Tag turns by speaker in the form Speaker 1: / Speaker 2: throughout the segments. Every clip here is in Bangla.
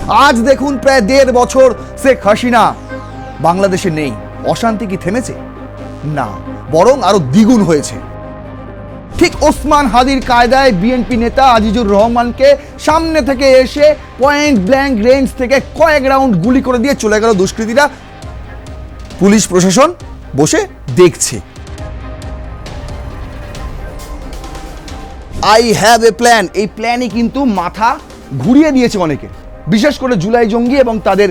Speaker 1: আজ দেখুন প্রায় ১.৫ বছর শেখ হাসিনা বাংলাদেশে নেই। অশান্তি কি থেমেছে? না, বরং আরো দ্বিগুণ হয়েছে। ঠিক ওসমান হাদির কায়দায় বিএনপি নেতা আজিজুর রহমানকে সামনে থেকে এসে পয়েন্ট ব্ল্যাঙ্ক রেঞ্জ থেকে কয়েক রাউন্ড গুলি করে দিয়ে চলে গেল দুষ্কৃতীরা। পুলিশ প্রশাসন বসে দেখছে। আই হ্যাভ এ প্ল্যান, এই প্ল্যানই কিন্তু মাথা ঘুরিয়ে দিয়েছে অনেকে, বিশেষ করে জুলাই জঙ্গি এবং তাদের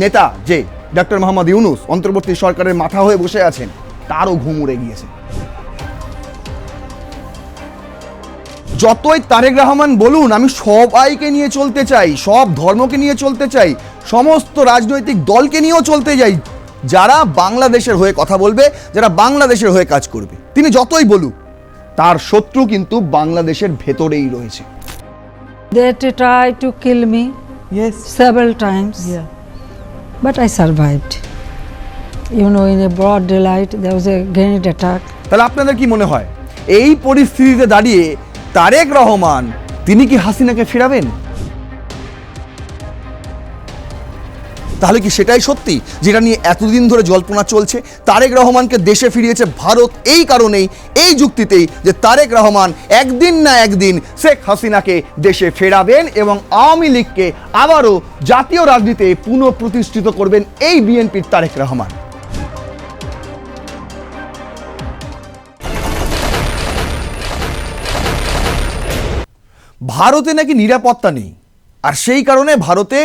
Speaker 1: নেতা যে ডক্টর মোহাম্মদ ইউনূস অন্তর্বর্তী সরকারের মাথা হয়ে বসে আছেন, তারও ঘুম উড়ে গিয়েছে। যতই তারেক রহমান বলুন আমি সবাইকে নিয়ে চলতে চাই, সব ধর্মকে নিয়ে চলতে চাই, সমস্ত রাজনৈতিক দলকে নিয়েও চলতে যাই, যারা বাংলাদেশের হয়ে কথা বলবে, যারা বাংলাদেশের হয়ে কাজ করবে, তিনি যতই বলুক তার শত্রু কিন্তু বাংলাদেশের ভেতরেই রয়েছে।
Speaker 2: They tried to kill me several times, but I survived. You know, in a broad daylight, there was a grenade attack.
Speaker 1: তাহলে আপনাদের কি মনে হয় এই পরিস্থিতিতে দাঁড়িয়ে তারেক রহমান তিনি কি হাসিনাকে ফেরাবেন? তাহলে কি সেটাই সত্যি যেটা নিয়ে এতদিন ধরে জল্পনা চলছে? তারেক রহমানকে দেশে ফিরিয়েছে ভারত এই কারণেই, এই যুক্তিতেই যে তারেক রহমান একদিন না একদিন শেখ হাসিনাকে দেশে ফেরাবেন এবং আওয়ামী লীগকে আবারও জাতীয় রাজনীতিতে পুনঃপ্রতিষ্ঠিত করবেন এই বিএনপির তারেক রহমান। ভারতে নাকি নিরাপত্তা নেই, আর সেই কারণে ভারতে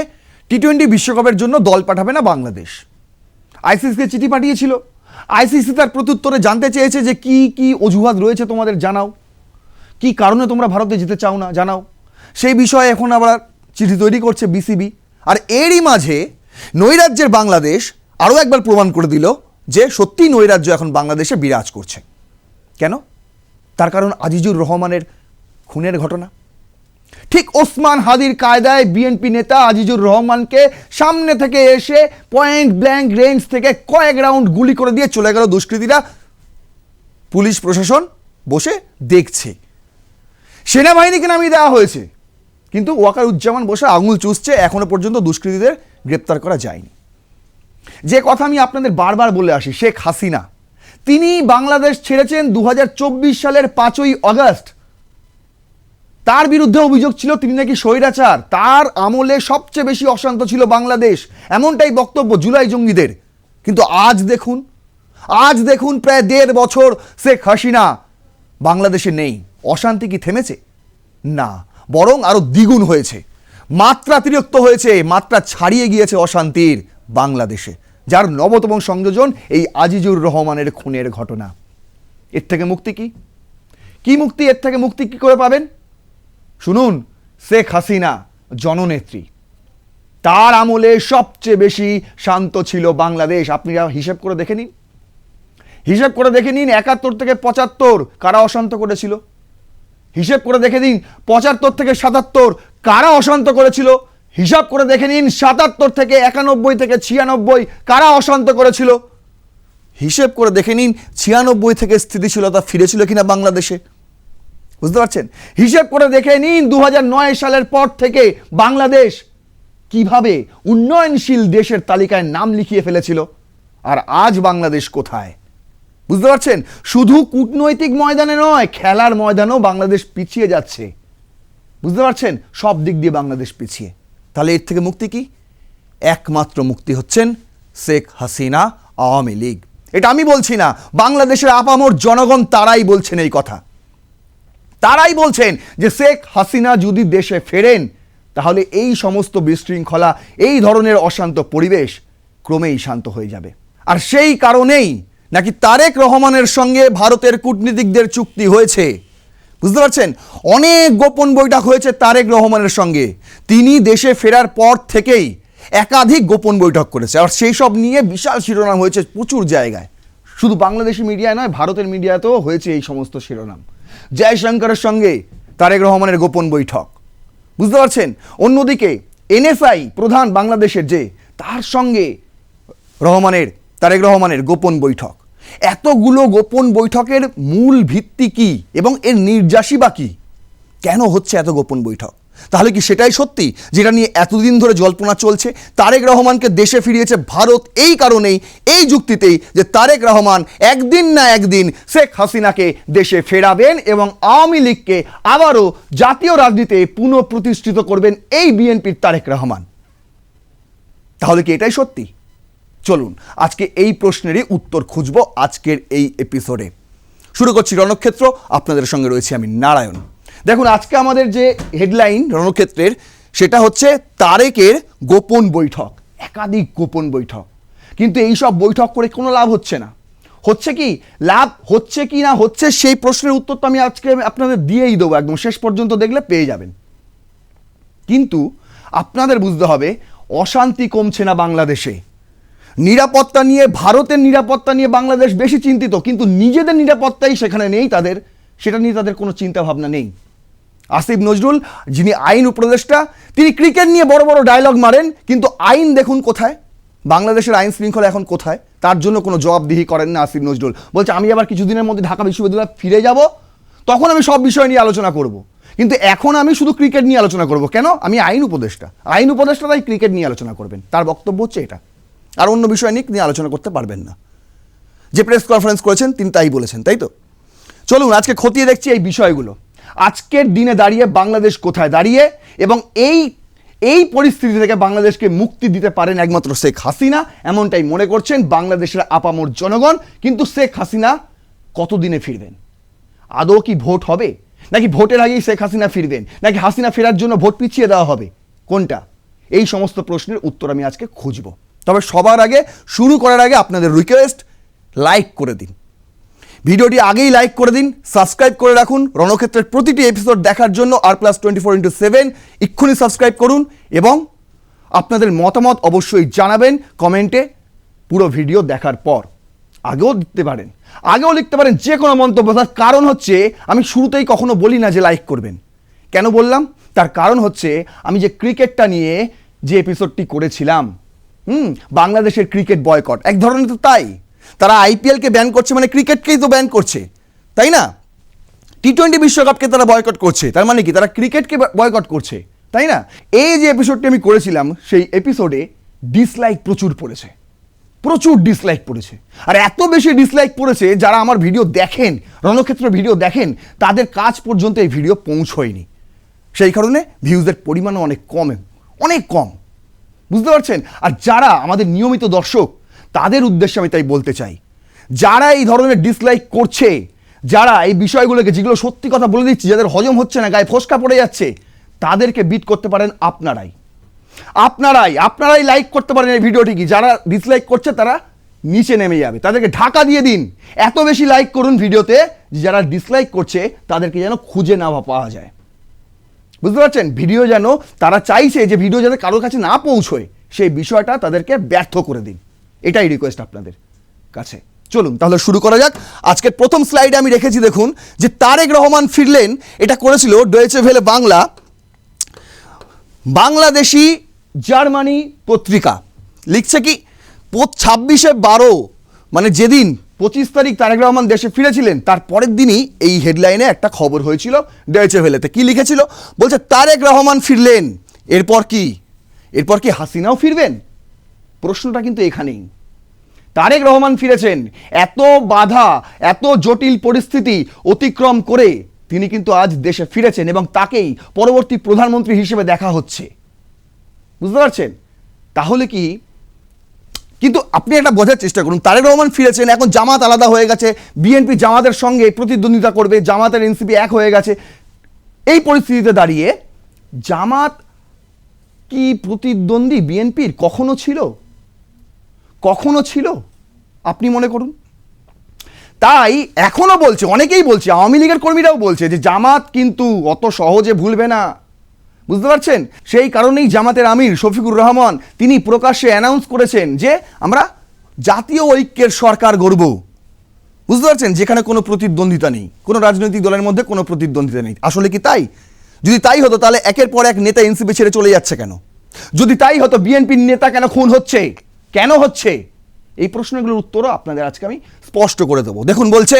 Speaker 1: টি-20 বিশ্বকাপের জন্য দল পাঠাবে না বাংলাদেশ। আইসিসিকে চিঠি পাঠিয়েছিল, আইসিসি তার প্রত্যুত্তরে জানতে চেয়েছে যে কি কি অজুহাত রয়েছে তোমাদের জানাও, কি কারণে তোমরা ভারতে যেতে চাও না জানাও। সেই বিষয়ে এখন আবার চিঠি তৈরি করছে বিসিবি। আর এরই মাঝে নৈরাজ্যের বাংলাদেশ আরও একবার প্রমাণ করে দিল যে সত্যি নৈরাজ্য এখন বাংলাদেশে বিরাজ করছে। কেন? তার কারণ আজিজুর রহমানের খুনের ঘটনা। ঠিক ওসমান হাদির কায়দায় বিএনপি নেতা আজিজুর রহমানকে সামনে থেকে এসে পয়েন্ট ব্ল্যাঙ্ক রেঞ্জ থেকে কয়েক রাউন্ড গুলি করে দিয়ে চলে গেল দুষ্কৃতীরা। পুলিশ প্রশাসন বসে দেখছে। সেনাবাহিনীকে নামিয়ে দেওয়া হয়েছে, কিন্তু ওয়াকারুজ্জামান বসে আঙুল চুষছে, এখনো পর্যন্ত দুষ্কৃতীদের গ্রেপ্তার করা যায়নি। যে কথা আমি আপনাদের বারবার বলে আসি, শেখ হাসিনা তিনি বাংলাদেশ ছেড়েছেন 2024 সালের 5ই আগস্ট। তার বিরুদ্ধে অভিযোগ ছিল তিনি নাকি স্বৈরাচার, তার আমলে সবচেয়ে বেশি অশান্ত ছিল বাংলাদেশ, এমনটাই বক্তব্য জুলাই জঙ্গিদের। কিন্তু আজ দেখুন প্রায় 1.5 বছর শেখ হাসিনা বাংলাদেশে নেই। অশান্তি কি থেমেছে? না, বরং আরো দ্বিগুণ হয়েছে, মাত্রাতিরিক্ত হয়েছে, মাত্রা ছাড়িয়ে গিয়েছে অশান্তির বাংলাদেশে, যার নবতম সংযোজন এই আজিজুর রহমানের খুনের ঘটনা। এর থেকে মুক্তি কি মুক্তি? এর থেকে মুক্তি কি করে পাবেন? শুনুন, শেখ হাসিনা জননেত্রী, তার আমলে সবচেয়ে বেশি শান্ত ছিল বাংলাদেশ। আপনি হিসাব করে দেখে নিন, 71 থেকে 75 কারা অশান্ত করেছিল? হিসেব করে দেখে নিন 75 থেকে 77 কারা অশান্ত করেছিল? হিসাব করে দেখে নিন 77 থেকে 91 থেকে 96 কারা অশান্ত করেছিল? হিসেব করে দেখে নিন 96 থেকে স্থিতিশীলতা ফিরেছিল কিনা বাংলাদেশে। বুঝতে পারছেন? হিসেব করে দেখে নিন 2009 সালের পর থেকে বাংলাদেশ কিভাবে উন্নয়নশীল দেশের তালিকায় নাম লিখিয়ে ফেলেছিল, আর আজ বাংলাদেশ কোথায়? বুঝতে পারছেন? শুধু কূটনৈতিক ময়দানে নয়, খেলার ময়দানেও বাংলাদেশ পিছিয়ে যাচ্ছে। বুঝতে পারছেন? সব দিক দিয়ে বাংলাদেশ পিছিয়ে। তাহলে এর থেকে মুক্তি কি? একমাত্র মুক্তি হচ্ছেন শেখ হাসিনা, আওয়ামী লীগ। এটা আমি বলছি না, বাংলাদেশের আপামর জনগণ তারাই বলছেন এই কথা। তারাই বলছেন যে শেখ হাসিনা যদি দেশে ফেরেন তাহলে এই সমস্ত বিশৃঙ্খলা, এই ধরনের অশান্ত পরিবেশ ক্রমেই শান্ত হয়ে যাবে। আর সেই কারণেই নাকি তারেক রহমানের সঙ্গে ভারতের কূটনীতিকদের চুক্তি হয়েছে। বুঝতে পারছেন? অনেক গোপন বৈঠক হয়েছে তারেক রহমানের সঙ্গে। তিনি দেশে ফেরার পর থেকেই একাধিক গোপন বৈঠক করেছে, আর সেই সব নিয়ে বিশাল শিরোনাম হয়েছে প্রচুর জায়গায়। শুধু বাংলাদেশি মিডিয়ায় নয়, ভারতের মিডিয়াতেও হয়েছে এই সমস্ত শিরোনাম। জয়শঙ্করের সঙ্গে তারেক রহমানের গোপন বৈঠক। বুঝতে পারছেন? অন্যদিকে এনএসআই প্রধান বাংলাদেশের, যে তার সঙ্গে তারেক রহমানের গোপন বৈঠক। এতগুলো গোপন বৈঠকের মূল ভিত্তি কি এবং এর নির্যাসই বা কি? কেন হচ্ছে এত গোপন বৈঠক? তাহলে কি সেটাই সত্যি যেটা নিয়ে এতদিন ধরে জল্পনা চলছে? তারেক রহমানকে দেশে ফিরিয়েছে ভারত এই কারণেই, এই যুক্তিতেই যে তারেক রহমান একদিন না একদিন শেখ হাসিনাকে দেশে ফেরাবেন এবং আওয়ামী লীগকে আবারও জাতীয় রাজনীতিতে পুনঃপ্রতিষ্ঠিত করবেন এই বিএনপির তারেক রহমান। তাহলে কি এটাই সত্যি? চলুন আজকে এই প্রশ্নেরই উত্তর খুঁজব আজকের এই এপিসোডে। শুরু করছি রণক্ষেত্র, আপনাদের সঙ্গে রয়েছে আমি নারায়ণ। দেখুন, আজকে আমাদের যে হেডলাইন রণক্ষেত্রের সেটা হচ্ছে তারেকের গোপন বৈঠক, একাধিক গোপন বৈঠক। কিন্তু এই সব বৈঠক করে কোনো লাভ হচ্ছে না। হচ্ছে কি লাভ হচ্ছে কি না হচ্ছে সেই প্রশ্নের উত্তর তো আমি আজকে আপনাদের দিয়েই দেবো, একদম শেষ পর্যন্ত দেখলে পেয়ে যাবেন। কিন্তু আপনাদের বুঝতে হবে অশান্তি কমছে না বাংলাদেশে। নিরাপত্তা নিয়ে, ভারতের নিরাপত্তা নিয়ে বাংলাদেশ বেশি চিন্তিত, কিন্তু নিজেদের নিরাপত্তাই সেখানে নেই তাদের, সেটা নিয়ে তাদের কোনো চিন্তা ভাবনা নেই। আসিফ নজরুল, যিনি আইন উপদেষ্টা, তিনি ক্রিকেট নিয়ে বড় বড় ডায়লগ মারেন, কিন্তু আইন দেখুন কোথায়, বাংলাদেশের আইন শৃঙ্খলা এখন কোথায়, তার জন্য কোনো জবাবদিহি করেন না আসিফ নজরুল। বলছে আমি আবার কিছুদিনের মধ্যে ঢাকা বিশ্ববিদ্যালয়ে ফিরে যাব, তখন আমি সব বিষয় নিয়ে আলোচনা করব, কিন্তু এখন আমি শুধু ক্রিকেট নিয়ে আলোচনা করব। কেন? আমি আইন উপদেষ্টা, আইন উপদেষ্টা তাই ক্রিকেট নিয়ে আলোচনা করবেন, তার বক্তব্য হচ্ছে এটা। আর অন্য বিষয় নিয়ে আলোচনা করতে পারবেন না। যে প্রেস কনফারেন্স করেছেন তিনি তাই বলেছেন, তাই তো? চলুন আজকে খতিয়ে দেখছি এই বিষয়গুলো। আজকের দিনে দাঁড়িয়ে বাংলাদেশ কোথায় দাঁড়িয়ে, এবং এই পরিস্থিতি থেকে বাংলাদেশকে মুক্তি দিতে পারেন একমাত্র শেখ হাসিনা, এমনটাই মনে করছেন বাংলাদেশের আপামর জনগণ। কিন্তু শেখ হাসিনা কতদিনে ফিরবেন? আদৌ কি ভোট হবে, নাকি ভোটের আগেই শেখ হাসিনা ফিরবেন, নাকি হাসিনা ফেরার জন্য ভোট পিছিয়ে দেওয়া হবে? কোনটা? এই সমস্ত প্রশ্নের উত্তর আমি আজকে খুঁজব। তবে সবার আগে, শুরু করার আগে আপনাদের রিকোয়েস্ট, লাইক করে দিন, ভিডিওটি আগেই লাইক করে দিন, সাবস্ক্রাইব করে রাখুন রণক্ষেত্রের প্রতিটি এপিসোড দেখার জন্য। R+24x7 এক্ষুনি সাবস্ক্রাইব করুন এবং আপনাদের মতামত অবশ্যই জানাবেন কমেন্টে পুরো ভিডিও দেখার পর। আগেও দিতে পারেন, আগেও লিখতে পারেন যে কোনো মন্তব্য। তার কারণ হচ্ছে আমি শুরুতেই কখনো বলি না যে লাইক করবেন। কেন বললাম? তার কারণ হচ্ছে আমি যে ক্রিকেটটা নিয়ে যে এপিসোডটি করেছিলাম, বাংলাদেশের ক্রিকেট বয়কট, এক ধরনের তো তাই। তারা আইপিএলকে ব্যান করছে মানে ক্রিকেটকেই তো ব্যান করছে, তাই না? টি-20 বিশ্বকাপকে তারা বয়কট করছে, তার মানে কি তারা ক্রিকেটকে বয়কট করছে, তাই না? এই যে এপিসোডটি আমি করেছিলাম সেই এপিসোডে ডিসলাইক প্রচুর পড়েছে, প্রচুর ডিসলাইক পড়েছে। আর এত বেশি ডিসলাইক পড়েছে, যারা আমার ভিডিও দেখেন, রণক্ষেত্র ভিডিও দেখেন, তাদের কাজ পর্যন্ত এই ভিডিও পৌঁছয়নি। সেই কারণে ভিউজের পরিমাণও অনেক কম, বুঝতে পারছেন? আর যারা আমাদের নিয়মিত দর্শক, তাদের উদ্দেশ্যে আমি তাই বলতে চাই, যারা এই ধরনের ডিসলাইক করছে, যারা এই বিষয়গুলোকে, যেগুলো সত্যি কথা বলে দিচ্ছি, যাদের হজম হচ্ছে না, গায়ে ফোসকা পড়ে যাচ্ছে, তাদেরকে বিট করতে পারেন আপনারাই লাইক করতে পারেন এই ভিডিওটি। কি যারা ডিসলাইক করছে তারা নিচে নেমে যাবে, তাদেরকে ঢাকা দিয়ে দিন। এত বেশি লাইক করুন ভিডিওতে, যারা ডিসলাইক করছে তাদেরকে যেন খুঁজে না পাওয়া যায়, বুঝতে পারছেন? ভিডিও যেন, তারা চাইছে যে ভিডিও যাতে কারোর কাছে না পৌঁছয়, সেই বিষয়টা তাদেরকে ব্যর্থ করে দিন, এটাই রিকোয়েস্ট আপনাদের কাছে। চলুন তাহলে শুরু করা যাক। আজকের প্রথম স্লাইডে আমি রেখেছি, দেখুন, যে তারেক রহমান ফিরলেন। এটা করেছিল Deutsche Welle Bangla, Bangladeshi Germany পত্রিকা। লিখছে কি, 26/12 মানে যেদিন 25 তারিখ তারেক রহমান দেশে ফিরেছিলেন, তার পরের দিনই এই হেডলাইনে একটা খবর হয়েছিল ডয়েচে ভেলেতে। কি লিখেছিল? বলছে তারেক রহমান ফিরলেন, এরপর কি হাসিনাও ফিরবেন? প্রশ্নটা কিন্তু এখানেই। তারেক রহমান ফিরেছেন, এত বাধা, এত জটিল পরিস্থিতি অতিক্রম করে তিনি কিন্তু আজ দেশে ফিরেছেন এবং তাকেই পরবর্তী প্রধানমন্ত্রী হিসেবে দেখা হচ্ছে, বুঝতে পারছেন? তাহলে কি, কিন্তু আপনি একটা বোঝার চেষ্টা করুন, তারেক রহমান ফিরেছেন, এখন জামাত আলাদা হয়ে গেছে, বিএনপি জামাতের সঙ্গে প্রতিদ্বন্দ্বিতা করবে, জামাতের এনসিপি এক হয়ে গেছে। এই পরিস্থিতিতে দাঁড়িয়ে জামাত কি প্রতিদ্বন্দ্বী বিএনপির কখনো ছিল? আপনি মনে করুন। তাই এখনো বলছে, অনেকেই বলছে, আওয়ামী লীগের কর্মীরাও বলছে যে জামাত কিন্তু অত সহজে ভুলবে না, বুঝতে পারছেন? সেই কারণেই জামাতের আমির শফিকুর রহমান তিনি প্রকাশ্যে অ্যানাউন্স করেছেন যে আমরা জাতীয় ঐক্যের সরকার গড়ব, বুঝতে পারছেন? যেখানে কোনো প্রতিদ্বন্দ্বিতা নেই, কোনো রাজনৈতিক দলের মধ্যে কোনো প্রতিদ্বন্দ্বিতা নেই। আসলে কি তাই? যদি তাই হতো তাহলে একের পর এক নেতা এনসিপি ছেড়ে চলে যাচ্ছে কেন? যদি তাই হতো বিএনপির নেতা কেন খুন হচ্ছে? এই প্রশ্নগুলোর উত্তরও আপনাদের আজকে আমি স্পষ্ট করে দেবো। দেখুন, বলছে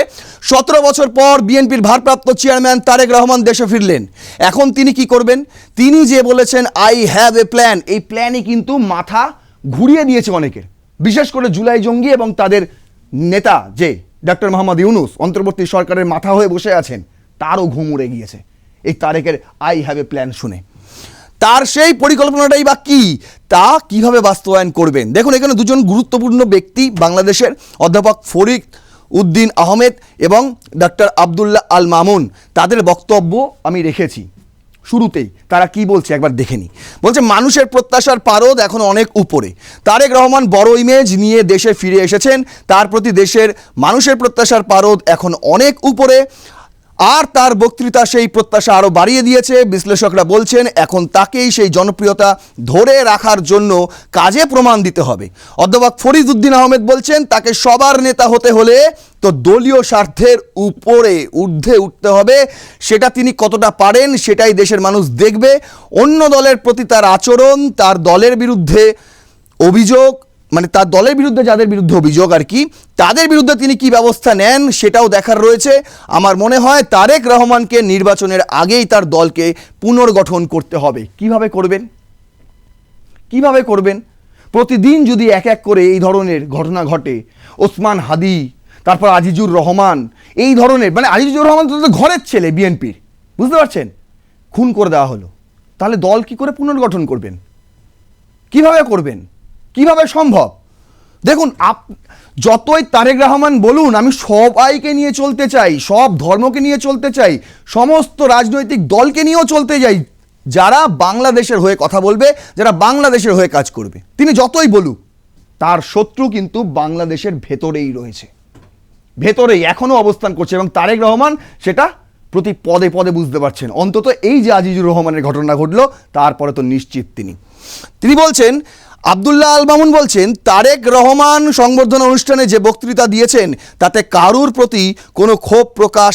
Speaker 1: 17 বছর পর বিএনপির ভারপ্রাপ্ত চেয়ারম্যান তারেক রহমান দেশে ফিরলেন। এখন তিনি কি করবেন? তিনি যে বলেছেন আই হ্যাভ এ প্ল্যান, এই প্ল্যানই কিন্তু মাথা ঘুরিয়ে দিয়েছে অনেকের, বিশেষ করে জুলাই জঙ্গি এবং তাদের নেতা যে ডক্টর মোহাম্মদ ইউনূস অন্তর্বর্তী সরকারের মাথা হয়ে বসে আছেন, তারও ঘুম উড়ে গিয়েছে এই তারেকের আই হ্যাভ এ প্ল্যান শুনে। তার সেই পরিকল্পনাটাই বা কি, তা কিভাবে বাস্তবায়ন করবেন? দেখুন, এখানে দুজন গুরুত্বপূর্ণ ব্যক্তি বাংলাদেশের, অধ্যাপক ফরিদ উদ্দিন আহমেদ এবং ডক্টর আবদুল্লাহ আল মামুন, তাদের বক্তব্য আমি রেখেছি শুরুতেই। তারা কি বলছে একবার দেখে নিই। বলছে মানুষের প্রত্যাশার পারদ এখন অনেক উপরে। তারেক রহমান বড় ইমেজ নিয়ে দেশে ফিরে এসেছেন, তার প্রতি দেশের মানুষের প্রত্যাশার পারদ এখন অনেক উপরে, আর তার বক্তৃতা সেই প্রত্যাশা আরও বাড়িয়ে দিয়েছে। বিশ্লেষকরা বলছেন এখন তাকেই সেই জনপ্রিয়তা ধরে রাখার জন্য কাজে প্রমাণ দিতে হবে। অধ্যাপক ফরিদ উদ্দিন আহমেদ বলছেন তাকে সবার নেতা হতে হলে তো দলীয় স্বার্থের ঊর্ধ্বে উঠতে হবে। সেটা তিনি কতটা পারেন সেটাই দেশের মানুষ দেখবে। অন্য দলের প্রতি তার আচরণ, তার দলের বিরুদ্ধে অভিযোগ, মানে তার দলের বিরুদ্ধে যাদের বিরুদ্ধে অভিযোগ আর কি, তাদের বিরুদ্ধে তিনি কি ব্যবস্থা নেন সেটাও দেখার রয়েছে। আমার মনে হয় তারেক রহমানকে নির্বাচনের আগেই তার দলকে পুনর্গঠন করতে হবে। কিভাবে করবেন? প্রতিদিন যদি এক এক করে এই ধরনের ঘটনা ঘটে, ওসমান হাদি, তারপর আজিজুর রহমান, এই ধরনের, মানে আজিজুর রহমান তো ঘরের ছেলে বিএনপির, বুঝতে পারছেন, খুন করে দেওয়া হলো, তাহলে দল কি করে পুনর্গঠন করবেন? কিভাবে সম্ভব? দেখুন, যতই তারেক রহমান বলুন আমি সবাইকে নিয়ে চলতে চাই, সব ধর্মকে নিয়ে চলতে চাই, সমস্ত রাজনৈতিক দলকে নিয়েও চলতে যাই, যারা বাংলাদেশের হয়ে কথা বলবে, যারা বাংলাদেশের হয়ে কাজ করবে, তিনি যতই বলুক তার শত্রু কিন্তু বাংলাদেশের ভেতরেই রয়েছে, ভেতরেই এখনো অবস্থান করছে, এবং তারেক রহমান সেটা প্রতি পদে পদে বুঝতে পারছেন। অন্তত এই যে আজিজুর রহমানের ঘটনা ঘটলো তারপরে তো নিশ্চিত তিনি বলছেন, আবদুল্লাহ আল মামুন বলছেন তারেক রহমান সংবর্ধনা অনুষ্ঠানে যে বক্তৃতা দিয়েছেন তাতে কারুর প্রতি কোনো ক্ষোভ প্রকাশ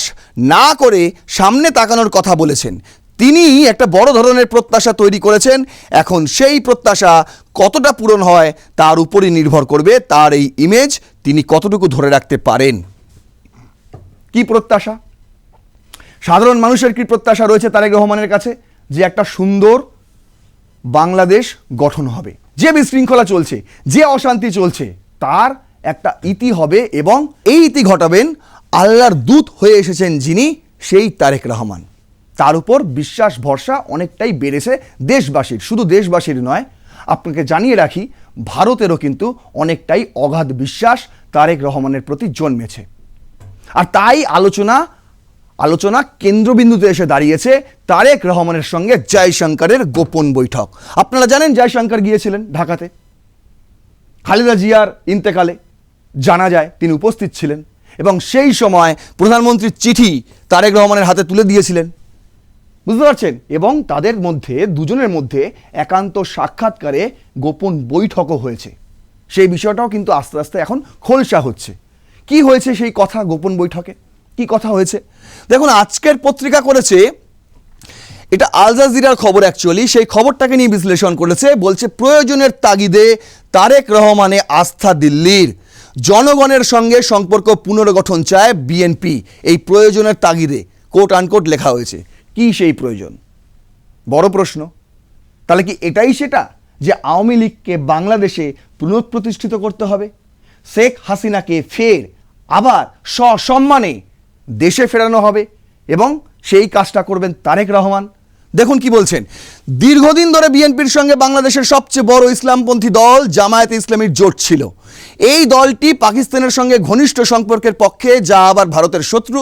Speaker 1: না করে সামনে তাকানোর কথা বলেছেন। তিনি একটা বড় ধরনের প্রত্যাশা তৈরি করেছেন। এখন সেই প্রত্যাশা কতটা পূরণ হয় তার উপরই নির্ভর করবে তার এই ইমেজ তিনি কতটুকু ধরে রাখতে পারেন। কি প্রত্যাশা? সাধারণ মানুষের কি প্রত্যাশা রয়েছে তারেক রহমানের কাছে? যে একটা সুন্দর বাংলাদেশ গঠন হবে, যে বিশৃঙ্খলা চলছে, যে অশান্তি চলছে তার একটা ইতি হবে, এবং এই ইতি ঘটাবেন আল্লাহর দূত হয়ে এসেছেন যিনি, সেই তারেক রহমান। তার উপর বিশ্বাস ভরসা অনেকটাই বেড়েছে দেশবাসীর, শুধু দেশবাসীর নয়, আপনাকে জানিয়ে রাখি ভারতেরও কিন্তু অনেকটাই অগাধ বিশ্বাস তারেক রহমানের প্রতি জন্মেছে। আর তাই আলোচনা কেন্দ্রবিন্দুতে এসে দাঁড়িয়েছে তারেক রহমানের সঙ্গে জয়শঙ্করের গোপন বৈঠক। আপনারা জানেন জয়শঙ্কর গিয়েছিলেন ঢাকাতে খালেদা জিয়ার ইন্তেকালে, জানা যায় তিনি উপস্থিত ছিলেন, এবং সেই সময় প্রধানমন্ত্রীর চিঠি তারেক রহমানের হাতে তুলে দিয়েছিলেন, বুঝতে পারছেন, এবং তাদের মধ্যে দুজনের মধ্যে একান্ত সাক্ষাৎকারে গোপন বৈঠকও হয়েছে। সেই বিষয়টাও কিন্তু আস্তে আস্তে এখন খোলসা হচ্ছে। কি হয়েছে সেই কথা গোপন বৈঠকে? কি কথা হয়েছে দেখুন, আজকের পত্রিকা করেছে, এটা আল জাজিরার খবর অ্যাকচুয়ালি, সেই খবরটাকে নিয়ে বিশ্লেষণ করেছে। বলছে প্রয়োজনের তাগিদে তারেক রহমানে আস্থা দিল্লির, জনগণের সঙ্গে সম্পর্ক পুনর্গঠন চায় বিএনপি। এই প্রয়োজনের তাগিদে কোট আনকোট লেখা হয়েছে। কি সেই প্রয়োজন? বড় প্রশ্ন। তাহলে কি এটাই সেটা যে আওয়ামী লীগকে বাংলাদেশে পুনঃপ্রতিষ্ঠিত করতে হবে, শেখ হাসিনাকে ফের আবার সসম্মানে দেশে ফেরানো হবে, এবং সেই কাজটা করবেন তারেক রহমান? দেখুন কি বলছেন, দীর্ঘদিন ধরে বিএনপির সঙ্গে বাংলাদেশের সবচেয়ে বড় ইসলামপন্থী দল জামায়াতে ইসলামীর জোট ছিল। এই দলটি পাকিস্তানের সঙ্গে ঘনিষ্ঠ সম্পর্কের পক্ষে, যা আবার ভারতের শত্রু।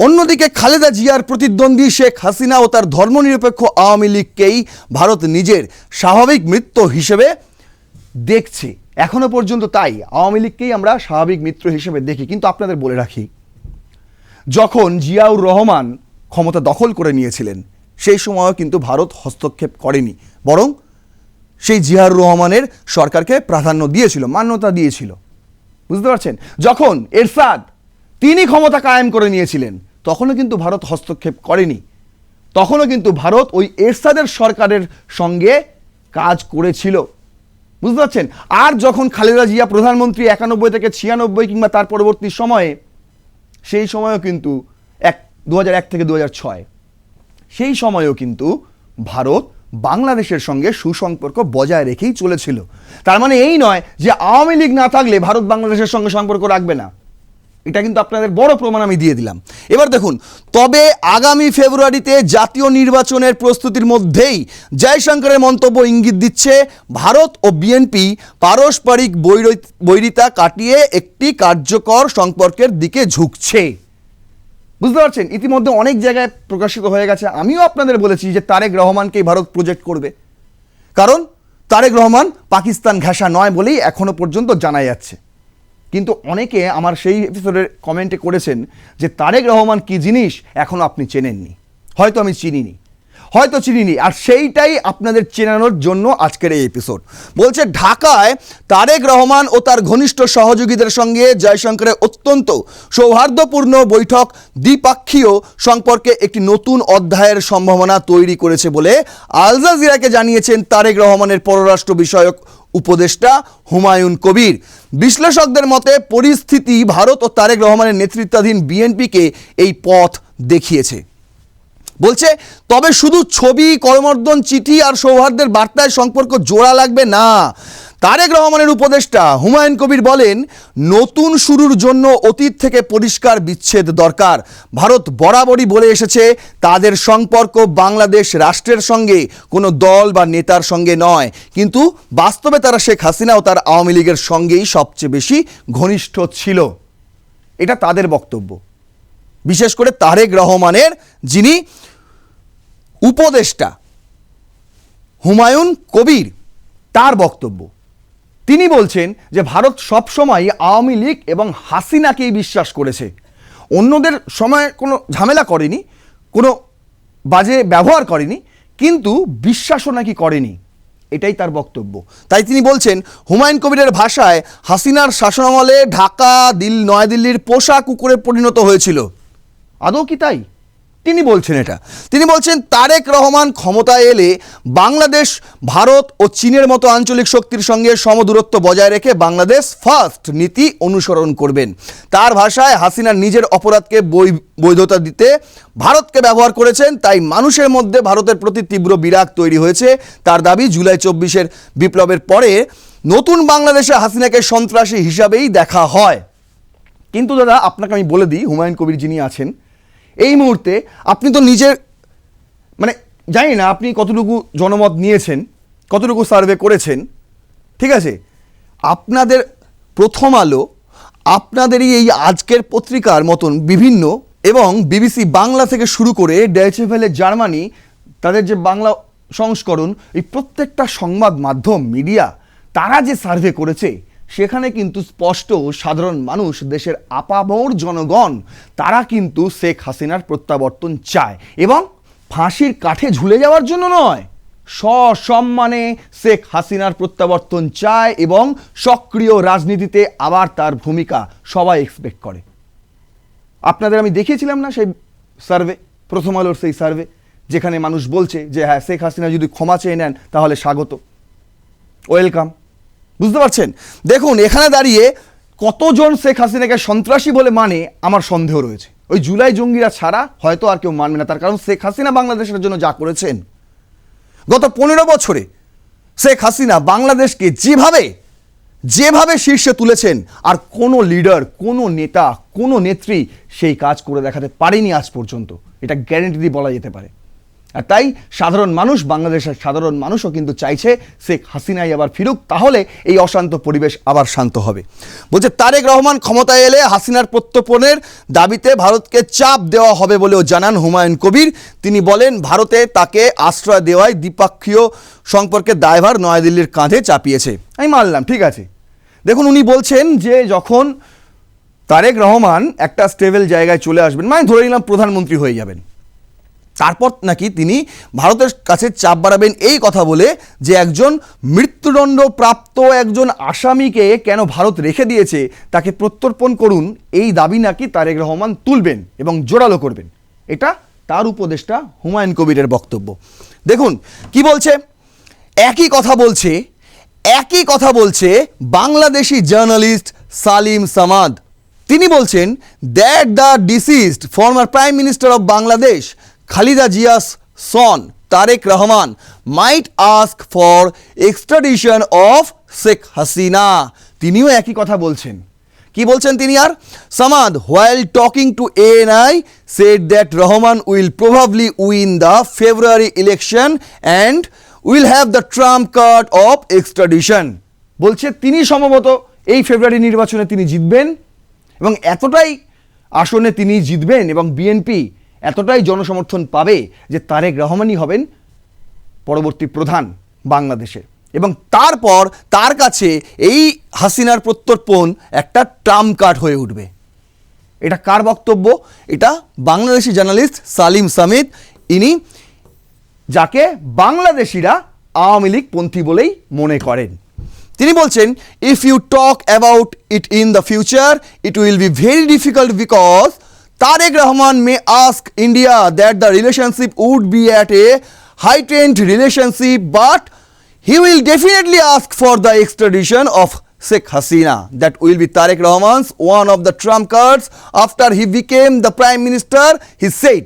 Speaker 1: অন্যদিকে খালেদা জিয়ার প্রতিদ্বন্দ্বী শেখ হাসিনা ও তার ধর্মনিরপেক্ষ আওয়ামী লীগকেই ভারত নিজের স্বাভাবিক মিত্র হিসেবে দেখছে। এখনো পর্যন্ত তাই আওয়ামী লীগকেই আমরা স্বাভাবিক মিত্র হিসেবে দেখি। কিন্তু আপনাদের বলে রাখি, যখন জিয়াউর রহমান ক্ষমতা দখল করে নিয়েছিলেন সেই সময়ও কিন্তু ভারত হস্তক্ষেপ করেনি, বরং সেই জিয়াউর রহমানের সরকারকে প্রাধান্য দিয়েছিল, মান্যতা দিয়েছিল, বুঝতে পারছেন। যখন এরশাদ তিনি ক্ষমতা কায়েম করে নিয়েছিলেন তখনও কিন্তু ভারত হস্তক্ষেপ করেনি, তখনও কিন্তু ভারত ওই এরশাদের সরকারের সঙ্গে কাজ করেছিল, বুঝতে পারছেন? আর যখন খালেদা জিয়া প্রধানমন্ত্রী 91 থেকে 96 কিংবা তার পরবর্তী সময়ে, সেই সময়ও কিন্তু 2001 থেকে 2006, সেই সময়েও কিন্তু ভারত বাংলাদেশের সঙ্গে সুসম্পর্ক বজায় রেখেই চলেছিল। তার মানে এই নয় যে আওয়ামী লীগ না থাকলে ভারত বাংলাদেশের সঙ্গে সম্পর্ক রাখবে না। এটা কিন্তু আপনাদের বড় প্রমাণ আমি দিয়ে দিলাম। এবার দেখুন, তবে আগামী ফেব্রুয়ারিতে জাতীয় নির্বাচনের প্রস্তুতির মধ্যেই জয়শঙ্করের মন্তব্য ইঙ্গিত দিচ্ছে ভারত ও বিএনপি পারস্পরিক বৈরিতা কাটিয়ে একটি কার্যকর সম্পর্কের দিকে ঝুঁকছে। বুঝতে পারছেন? ইতিমধ্যে অনেক জায়গায় প্রকাশিত হয়ে গেছে। আমিও আপনাদের বলেছি যে তারেক রহমানকেই ভারত প্রজেক্ট করবে, কারণ তারেক রহমান পাকিস্তান ঘেঁষা নয় বলেই এখনো পর্যন্ত জানা যাচ্ছে। কিন্তু অনেকে আমার সেই এপিসোডের কমেন্টে করেছেন যে তারেক রহমান কি জিনিস এখনো আপনি চেনেননি। হয়তো আমি চিনিনি, আর সেইটাই আপনাদের চেনানোর জন্য আজকের এই এপিসোড। বলছে ঢাকায় তারেক রহমান ও তার ঘনিষ্ঠ সহযোগীদের সঙ্গে জয়শঙ্করের অত্যন্ত সৌহার্দ্যপূর্ণ বৈঠক দ্বিপাক্ষীয় সম্পর্কে একটি নতুন অধ্যায়ের সম্ভাবনা তৈরি করেছে বলে আল জাজিরাকে জানিয়েছেন তারেক রহমানের পররাষ্ট্র বিষয়ক উপদেষ্টা হুমায়ুন কবির। বিশ্লেষকদের মতে পরিস্থিতি ভারত ও তারেক রহমানের নেতৃত্বাধীন বিএনপিকে এই পথ দেখিয়েছে। বলছে তবে শুধু ছবি, করমর্দন, চিঠি আর সৌহার্দ্যের বার্তায় সম্পর্ক জোড়া লাগবে না। তারেক রহমানের উপদেষ্টা হুমায়ুন কবির বলেন, নতুন শুরুর জন্য অতীত থেকে পরিষ্কার বিচ্ছেদ দরকার। ভারত বরাবরই বলে এসেছে তাদের সম্পর্ক বাংলাদেশ রাষ্ট্রের সঙ্গে, কোনো দল বা নেতার সঙ্গে নয়, কিন্তু বাস্তবে তারা শেখ হাসিনা ও তার আওয়ামী লীগের সঙ্গেই সবচেয়ে বেশি ঘনিষ্ঠ ছিল। এটা তাদের বক্তব্য, বিশেষ করে তারেক রহমানের যিনি উপদেষ্টা হুমায়ুন কবির, তার বক্তব্য। তিনি বলছেন যে ভারত সবসময় আওয়ামী লীগ এবং হাসিনাকেই বিশ্বাস করেছে, অন্যদের সময় কোনো ঝামেলা করেনি, কোনো বাজে ব্যবহার করেনি, কিন্তু বিশ্বাসও নাকি করেনি। এটাই তার বক্তব্য। তাই তিনি বলছেন, হুমায়ুন কবিরের ভাষায় হাসিনার শাসনামলে ঢাকা নয়াদিল্লির পোষা কুকুরে পরিণত হয়েছিল। আদৌ কি তাই? তিনি বলছেন এটা। তিনি বলছেন তারেক রহমান ক্ষমতায় এলে বাংলাদেশ ভারত ও চীনের মতো আঞ্চলিক শক্তির সঙ্গে সমদূরত্ব বজায় রেখে বাংলাদেশ ফার্স্ট নীতি অনুসরণ করবেন। তার ভাষায় হাসিনা নিজের অপরাধকে বৈধতা দিতে ভারতকে ব্যবহার করেছেন, তাই মানুষের মধ্যে ভারতের প্রতি তীব্র বিরাগ তৈরি হয়েছে। তার দাবি, জুলাই 24-এর বিপ্লবের পরে নতুন বাংলাদেশে হাসিনাকে সন্ত্রাসী হিসাবেই দেখা হয়। কিন্তু দাদা আপনাকে আমি বলে দিই, হুমায়ুন কবির যিনি আছেন এই মুহূর্তে, আপনি তো নিজের জানি না আপনি কতটুকু জনমত নিয়েছেন, কতটুকু সার্ভে করেছেন, ঠিক আছে? আপনাদের প্রথম আলো, আপনাদেরই এই আজকের পত্রিকার মতন বিভিন্ন, এবং বিবিসি বাংলা থেকে শুরু করে ডয়েচে ভেলে জার্মানি, তাদের যে বাংলা সংস্করণ, এই প্রত্যেকটা সংবাদ মাধ্যম মিডিয়া তারা যে সার্ভে করেছে, সেখানে কিন্তু স্পষ্ট সাধারণ মানুষ, দেশের আপামর জনগণ, তারা কিন্তু শেখ হাসিনার প্রত্যাবর্তন চায়, এবং ফাঁসির কাঠে ঝুলে যাওয়ার জন্য নয়, সসম্মানে শেখ হাসিনার প্রত্যাবর্তন চায়, এবং সক্রিয় রাজনীতিতে আবার তার ভূমিকা সবাই এক্সপেক্ট করে। আপনাদের আমি দেখিয়েছিলাম না সেই সার্ভে, প্রথম আলোর সেই সার্ভে, যেখানে মানুষ বলছে যে হ্যাঁ, শেখ হাসিনা যদি ক্ষমা চেয়ে নেন তাহলে স্বাগত, ওয়েলকাম। বুঝতে পারছেন? দেখুন এখানে দাঁড়িয়ে কতজন শেখ হাসিনাকে সন্ত্রাসী বলে মানে আমার সন্দেহ রয়েছে। ওই জুলাই জঙ্গিরা ছাড়া হয়তো আর কেউ মানবে না। তার কারণ শেখ হাসিনা বাংলাদেশের জন্য যা করেছেন, গত 15 বছরে শেখ হাসিনা বাংলাদেশকে যেভাবে শীর্ষে তুলেছেন, আর কোনো লিডার, কোনো নেতা, কোনো নেত্রী সেই কাজ করে দেখাতে পারেনি আজ পর্যন্ত। এটা গ্যারেন্টি দিয়ে বলা যেতে পারে। আর তাই সাধারণ মানুষ, বাংলাদেশের সাধারণ মানুষও কিন্তু চাইছে শেখ হাসিনাই আবার ফিরুক, তাহলে এই অশান্ত পরিবেশ আবার শান্ত হবে। বলছে তারেক রহমান ক্ষমতায় এলে হাসিনার প্রত্যর্পণের দাবিতে ভারতকে চাপ দেওয়া হবে বলেও জানান হুমায়ুন কবির। তিনি বলেন, ভারতে তাকে আশ্রয় দেওয়ায় দ্বিপাক্ষীয় সম্পর্কের দায়ভার নয়াদিল্লির কাঁধে চাপিয়েছে। আমি মানলাম, ঠিক আছে। দেখুন উনি বলছেন যে যখন তারেক রহমান একটা স্টেবল জায়গায় চলে আসবেন, মানে ধরে নিলাম প্রধানমন্ত্রী হয়ে যাবেন, তারপর নাকি তিনি ভারতের কাছে চাপ বাড়াবেন এই কথা বলে যে একজন মৃত্যুদণ্ড প্রাপ্ত একজন আসামিকে কেন ভারত রেখে দিয়েছে, তাকে প্রত্যর্পণ করুন, এই দাবি নাকি তারেক রহমান তুলবেন এবং জোরালো করবেন। এটা তার উপদেষ্টা হুমায়ুন কবিরের বক্তব্য। দেখুন কি বলছে, একই কথা বলছে একই কথা বলছে বাংলাদেশি জার্নালিস্ট সালিম সামাদ। তিনি বলছেন that the deceased former prime minister of Bangladesh Khaleda Zia's son Tarique Rahman might ask for extradition of Sheikh Hasina. তিনিও একই কথা বলছেন। কি বলছেন তিনি আর? Samad while talking to ANI said that Rahman will probably win the February election and will have the trump card of extradition। বলছে তিনি সম্ভবত এই ফেব্রুয়ারি নির্বাচনে তিনি জিতবেন এবং এতটাই আসনে তিনি জিতবেন এবং বিএনপি এতটাই জনসমর্থন পাবে যে তারেক রহমানই হবেন পরবর্তী প্রধান বাংলাদেশে এবং তারপর তার কাছে এই হাসিনার প্রত্যর্পণ একটা ট্রাম্প কার্ড হয়ে উঠবে। এটা কার বক্তব্য? এটা বাংলাদেশি জার্নালিস্ট সালিম সামিদ, ইনি যাকে বাংলাদেশিরা আওয়ামী লীগ পন্থী বলেই মনে করেন। তিনি বলছেন if you talk about it in the future it will be very difficult because Tariq Rahman may ask India that the relationship would be at a heightened relationship, but he will definitely ask for the extradition of Sheikh Hasina. That will be Tariq Rahman's one of the trump cards after he became the prime minister, he said.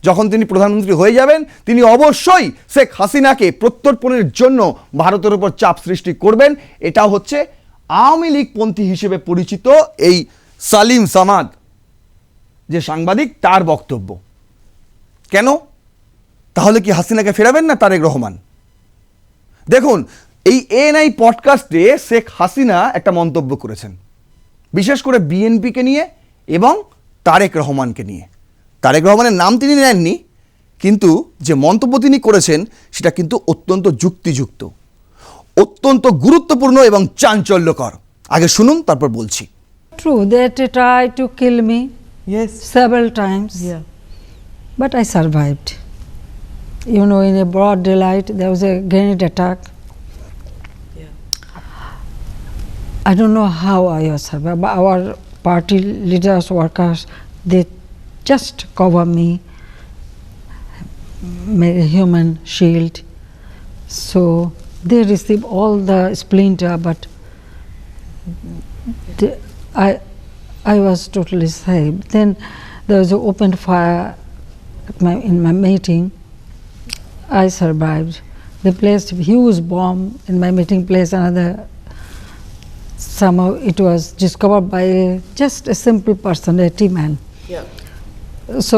Speaker 1: যখন তিনি প্রধানমন্ত্রী হয়ে যাবেন তিনি অবশ্যই শেখ হাসিনাকে প্রত্যর্পণের জন্য ভারতের উপর চাপ সৃষ্টি করবেন। এটা হচ্ছে আওয়ামী লীগ পন্থী হিসেবে পরিচিত এই সালিম সামাদ যে সাংবাদিক, তার বক্তব্য। কেন? তাহলে কি হাসিনাকে ফেরাবেন না তারেক রহমান? দেখুন, এই ANI পডকাস্টে শেখ হাসিনা একটা মন্তব্য করেছেন, বিশেষ করে বিএনপিকে নিয়ে এবং তারেক রহমানকে নিয়ে। তারেক রহমানের নাম তিনি নেননি, কিন্তু যে মন্তব্য তিনি করেছেন সেটা কিন্তু অত্যন্ত যুক্তিযুক্ত, অত্যন্ত গুরুত্বপূর্ণ এবং চাঞ্চল্যকর। আগে শুনুন, তারপর বলছি।
Speaker 2: True, they tried to kill me.
Speaker 3: Yes.
Speaker 2: Several times.
Speaker 3: Yeah.
Speaker 2: But I survived. You know, in a broad daylight, there was a grenade attack.
Speaker 3: Yeah.
Speaker 2: I don't know how I was survived, but our party leaders, workers, they just cover me, made a human shield. So they receive all the splinter, but I was totally safe. Then there was an open fire at in my meeting. I survived. They placed a huge bomb in my meeting place. Another, somehow it was discovered by just a simple person, a T-man.
Speaker 3: Yeah.
Speaker 2: So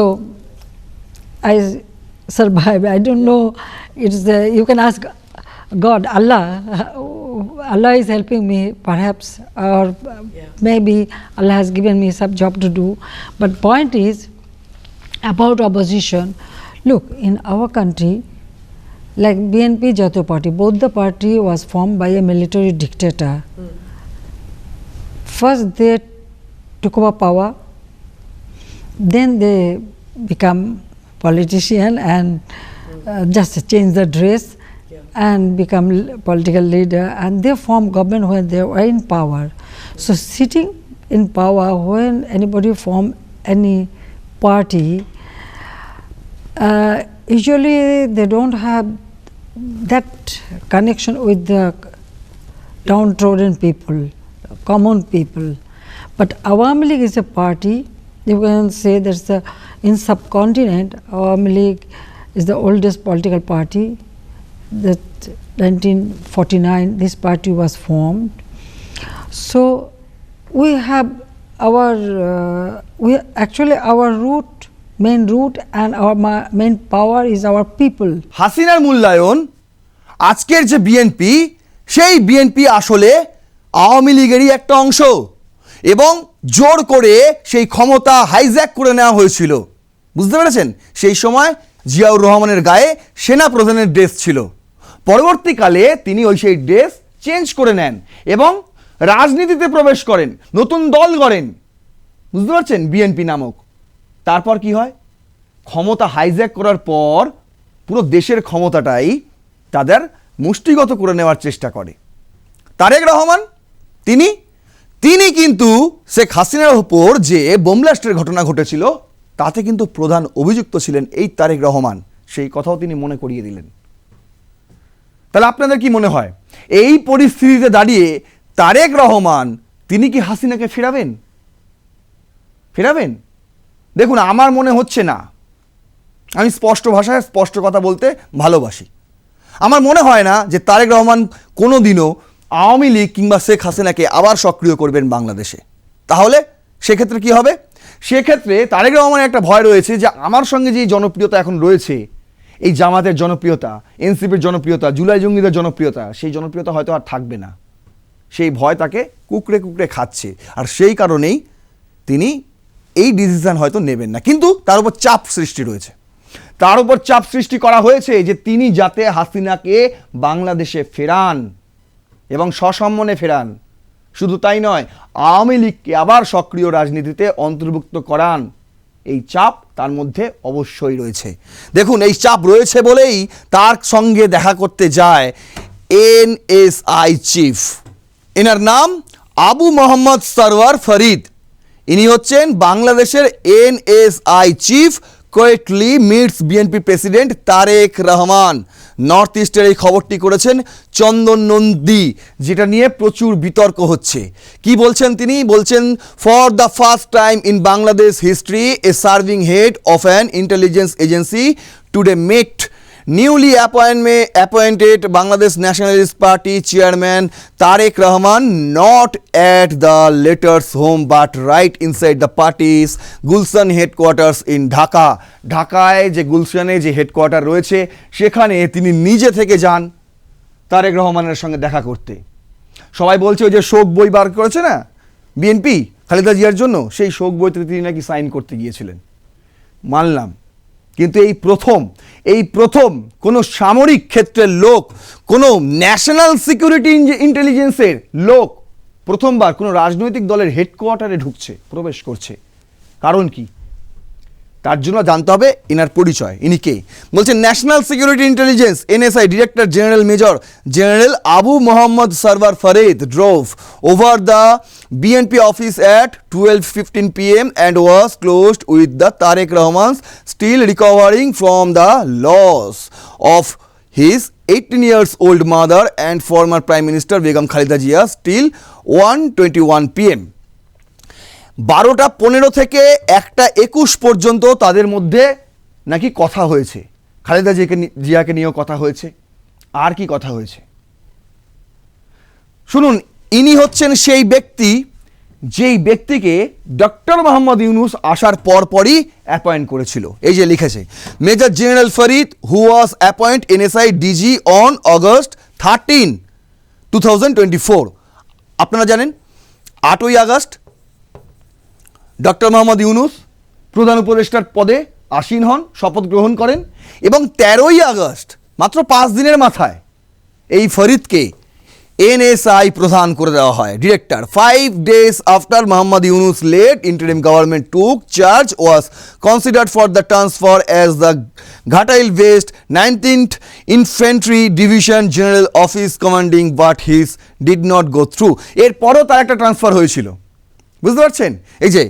Speaker 2: I survived. I don't know. It's you can ask God, Allah. Allah is helping me, perhaps, or maybe Allah has given me some job to do. But point is about opposition. Look, in our country, like BNP, Jatiya Party, both the party was formed by a military dictator. First they took over power, then they become politician and just change the dress and become political leader, and they form government when they were in power. So sitting in power, when anybody form any party, usually they don't have that connection with the downtrodden people, common people. But Awami League is a party, you can say that's in subcontinent, Awami League is the oldest political party. That 1949 this party was formed. So we have our our main root and our main power is our people.
Speaker 1: হাসিনার মূল্যায়ন আজকের যে বিএনপি, সেই বিএনপি আসলে আওয়ামী লীগেরই একটা অংশ এবং জোর করে সেই ক্ষমতা হাইজ্যাক করে নেওয়া হয়েছিল। বুঝতে পেরেছেন? সেই সময় জিয়াউর রহমানের গায়ে সেনা প্রধানের ড্রেস ছিল। পরবর্তীকালে তিনি সেই ড্রেস চেঞ্জ করে নেন এবং রাজনীতিতে প্রবেশ করেন, নতুন দল গড়েন। বুঝতে পারছেন? বিএনপি নামক। তারপর কি হয়? ক্ষমতা হাইজ্যাক করার পর পুরো দেশের ক্ষমতাটাই তাদের মুষ্টিগত করে নেওয়ার চেষ্টা করে। তারেক রহমান তিনি কিন্তু শেখ হাসিনার উপর যে বোম ব্লাস্টের ঘটনা ঘটেছিল তাতে কিন্তু প্রধান অভিযুক্ত ছিলেন এই তারেক রহমান। সেই কথাও তিনি মনে করিয়ে দিলেন। তাহলে আপনাদের কি মনে হয় এই পরিস্থিতিতে দাঁড়িয়ে তারেক রহমান তিনি কি হাসিনাকে ফেরাবেন? দেখুন, আমার মনে হচ্ছে না। আমি স্পষ্ট ভাষায় স্পষ্ট কথা বলতে ভালোবাসি। আমার মনে হয় না যে তারেক রহমান কোনো দিনও আওয়ামী লীগ কিংবা শেখ হাসিনাকে আবার সক্রিয় করবেন বাংলাদেশে। তাহলে সেক্ষেত্রে কি হবে? সেক্ষেত্রে তারেক রহমানের একটা ভয় রয়েছে যে আমার সঙ্গে যে জনপ্রিয়তা এখন রয়েছে, এই জামাতের জনপ্রিয়তা, এনসিপির জনপ্রিয়তা, জুলাই জঙ্গিদের জনপ্রিয়তা, সেই জনপ্রিয়তা হয়তো আর থাকবে না। সেই ভয় তাকে কুকড়ে কুকড়ে খাচ্ছে, আর সেই কারণেই তিনি এই ডিসিশন হয়তো নেবেন না। কিন্তু তার উপর চাপ সৃষ্টি রয়েছে, তার উপর চাপ সৃষ্টি করা হয়েছে যে তিনি যাতে হাসিনাকে বাংলাদেশে ফেরান এবং সসম্মানে ফেরান। শুধু তাই নয়, আওয়ামী লীগকে আবার সক্রিয় রাজনীতিতে অন্তর্ভুক্ত করান। এই চাপ তার মধ্যে অবশ্যই রয়েছে। দেখুন, এই চাপ রয়েছে বলেই তার সঙ্গে দেখা করতে যায় এনএসআই চিফ। এনার নাম আবু মোহাম্মদ সরওয়ার ফরিদ। ইনি হচ্ছেন বাংলাদেশের NSI chief. Quietly meets BNP president Tarique Rahman. North ইস্টের এই খবরটি করেছেন চন্দন নন্দী, যেটা নিয়ে প্রচুর বিতর্ক হচ্ছে। কি বলছেন তিনি? বলছেন, for the first time in Bangladesh history a serving head of an intelligence agency today met newly appointed Bangladesh Nationalist Party chairman Tariq Rahman not at the latter's home but right inside the party's Gulshan headquarters in Dhaka. ঢাকায় যে গুলশানে যে হেডকোয়ার্টার রয়েছে সেখানে তিনি নিজে থেকে যান তারেক রহমানের সঙ্গে দেখা করতে। সবাই বলছে ওই যে শোক বই বার করেছে না বিএনপি খালেদা জিয়ার জন্য, সেই শোক বইতে তিনি নাকি সাইন করতে গিয়েছিলেন। মানলাম, কিন্তু এই প্রথম কোনো সামরিক ক্ষেত্রের লোক, কোনো ন্যাশনাল সিকিউরিটি ইন্টেলিজেন্সের লোক প্রথমবার কোনো রাজনৈতিক দলের হেডকোয়ার্টারে ঢুকছে, প্রবেশ করছে। কারণ কি? তার জন্য জানতে হবে ইনার পরিচয়। ইনি কে? বলছেন, national security intelligence NSI director general major general Abu Mohammad Sarwar Farid drove over the BNP office at 12:15 p.m. and was closed with the Tariq Rahman's still recovering from the loss of his 18 years old mother and former Prime Minister Begum Khalida Jia till 1:21 p.m. 12:15 থেকে 1:21 পর্যন্ত তাদের মধ্যে নাকি কথা হয়েছে। খালেদা জিয়াকে নিয়েও কথা হয়েছে। আর কি কথা হয়েছে শুনুন। ইনি হচ্ছেন সেই ব্যক্তি যেই ব্যক্তিকে ডক্টর মোহাম্মদ ইউনুস আসার পরপরই অ্যাপয়েন্ট করেছিল। এই যে লিখেছে, major general Farid who was appoint NSI DG on August 13, 2024। আপনারা জানেন 8ই আগস্ট ডক্টর মোহাম্মদ ইউনুস প্রধান উপদেষ্টার পদে আসীন হন, শপথ গ্রহণ করেন, এবং 13ই আগস্ট মাত্র 5 দিনের মাথায় এই ফরিদকে এনএসআই প্রধান করে দেওয়া হয়, director. 5 days after Muhammad Yunus led interim government took charge was considered for the transfer as the Ghatail based 19th Infantry Division General Office commanding, but his did not go through. এরপরও তার একটা ট্রান্সফার হয়েছিল, বুঝতে পারছেন? এই যে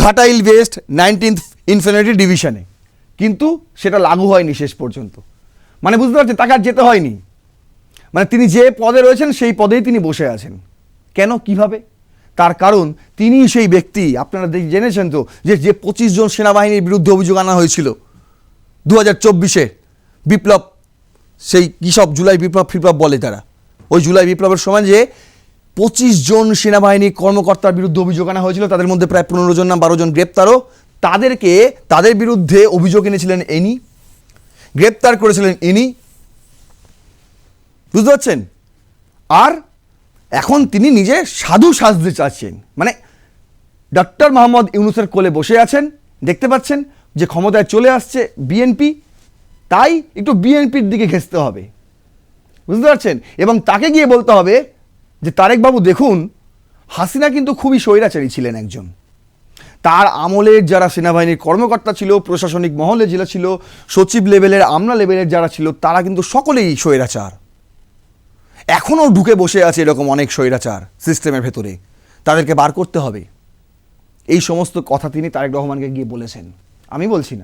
Speaker 1: ঘাটাইল বেস্ট 19th ইনফ্যান্ট্রি ডিভিশনে, কিন্তু সেটা লাগু হয়নি শেষ পর্যন্ত। মানে বুঝতে পারছেন, তাকে আর যেতে হয়নি। মানে তিনি যে পদে রয়েছেন সেই পদেই তিনি বসে আছেন। কেন, কিভাবে? তার কারণ তিনি সেই ব্যক্তি, আপনারা জেনেছেন তো যে 25 জন সেনাবাহিনীর বিরুদ্ধে অভিযোগ আনা হয়েছিল 2024-এ বিপ্লব, সেই কী সব জুলাই বিপ্লব বলে তারা, ওই জুলাই বিপ্লবের সময় যে 25 জন সেনাবাহিনী কর্মকর্তার বিরুদ্ধে অভিযোগ আনা হয়েছিল, তাদের মধ্যে প্রায় 15 জন না 12 জন গ্রেপ্তারও। তাদের বিরুদ্ধে অভিযোগ এনেছিলেন ইনি, গ্রেপ্তার করেছিলেন ইনি, বুঝতে পারছেন? আর এখন তিনি নিজে সাধু সাজতে চাচ্ছেন। মানে ডক্টর মোহাম্মদ ইউনুসের কোলে বসে আছেন, দেখতে পাচ্ছেন যে ক্ষমতায় চলে আসছে বিএনপি, তাই একটু বিএনপির দিকে ঘেঁচতে হবে, বুঝতে পারছেন? এবং তাকে গিয়ে বলতে হবে যে তারেকবাবু দেখুন, হাসিনা কিন্তু খুবই স্বৈরাচারী ছিলেন একজন। তার আমলের যারা সেনাবাহিনীর কর্মকর্তা ছিল, প্রশাসনিক মহলে যারা ছিল, সচিব লেভেলের, আমলা লেভেলের যারা ছিল, তারা কিন্তু সকলেই স্বৈরাচার। এখনও ঢুকে বসে আছে এরকম অনেক স্বৈরাচার সিস্টেমের ভেতরে, তাদেরকে বার করতে হবে। এই সমস্ত কথা তিনি তারেক রহমানকে গিয়ে বলেছেন। আমি বলছি